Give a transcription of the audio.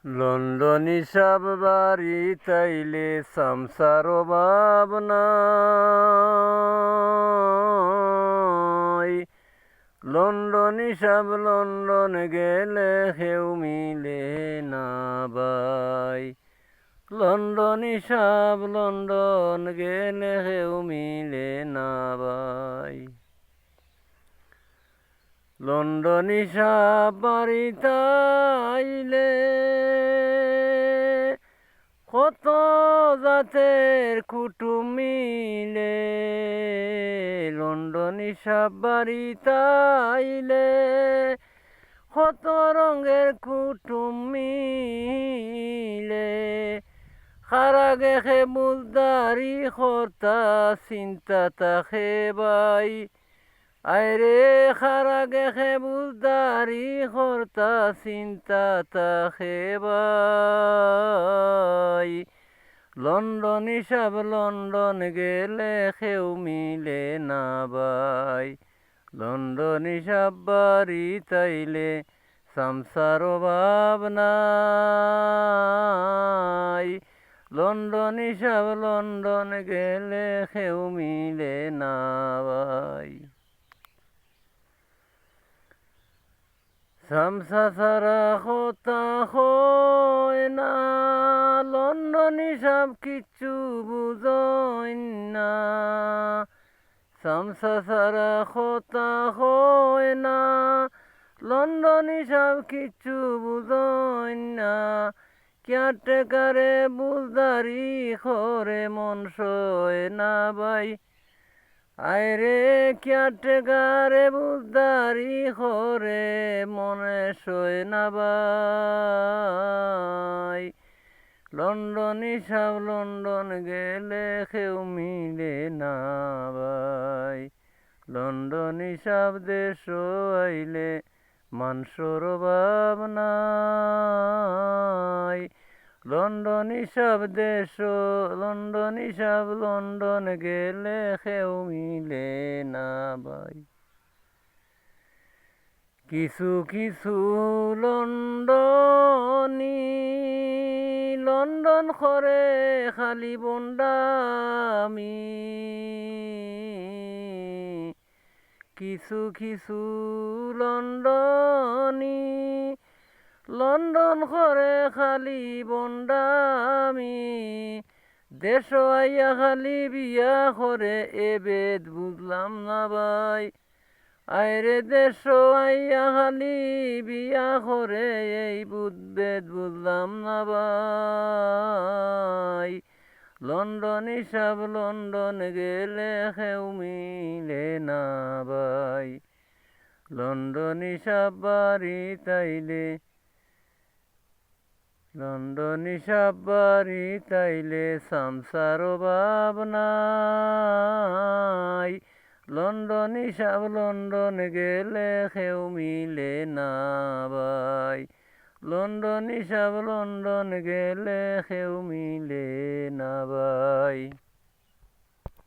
লন্ডনী সব বাড়ি তাইলে সংসার ভাবনাই। লন্ডনী সব লন্ডন গেলে হেউ মিলে না বাই। লন্ডনী সব লন্ডন গেলে হেউ মিলে না বাই। লন্ডনী সব বাড়ি তাইলে কত জাতের কুটুম মিলে। লন্ডনী সব বাড়ি তাইলে কত রঙের কুটুম মিলে। খারা গেখে বুলদারি খরতা চিন্তা তাকে বাই। আইরে খারা গেখে বুলদারি খরতা চিন্তা তাকে বাই। লন্ডনী সব লন্ডন গেলে কেউ মিলে না বাই। লন্ডনী সব বাড়ি তাইলে সংসার ভাবনাই। লন্ডনী সব লন্ডন গেলে কেউ মিলে না বাই। সামসা সারা কথা হয় না, লন্ডনী সব কিচ্ছু বুঝই না। সামসা সারা কথা হয় না, লন্ডনী সব কিচ্ছু বুঝই না। কেয়ারটেকারে বুলদারি করে মন সয় না বাই। আইরে কেয়ারটেকারে বুলদারি করে মনে সয় না বাই। লন্ডনী সব লন্ডন গেলে কেউ মিলে না বাই। লন্ডনী সব দেশ আইলে মানুষের অভাব নাই। লন্ডনী সব দেশ লন্ডনী সব লন্ডন গেলে কেউ মিলে না বাই। কিছু কিছু লন্ডনী লন্ডন করে খালি বন্ডামি। কিছু কিছু লন্ডনী লন্ডন করে খালি বন্ডামি। দেশ আইয়া খালি বিয়া করে এ বেদ বুঝলাম না বাই। আইরে দেশ আইয়া খালি বিয়া করে এই বেদ বুঝলাম না বাই। লন্ডনী সব লন্ডন গেলে কেউ মিলে না বাই। লন্ডনী সব বাড়ি তাইলে লন্ডনী সব বাড়ি তাইলে সংসার ভাবনাই। লন্ডনী সব লন্ডন গেলে কেউ মিলে না বাই। লন্ডনী সব লন্ডন গেলে কেউ মিলে না বাই।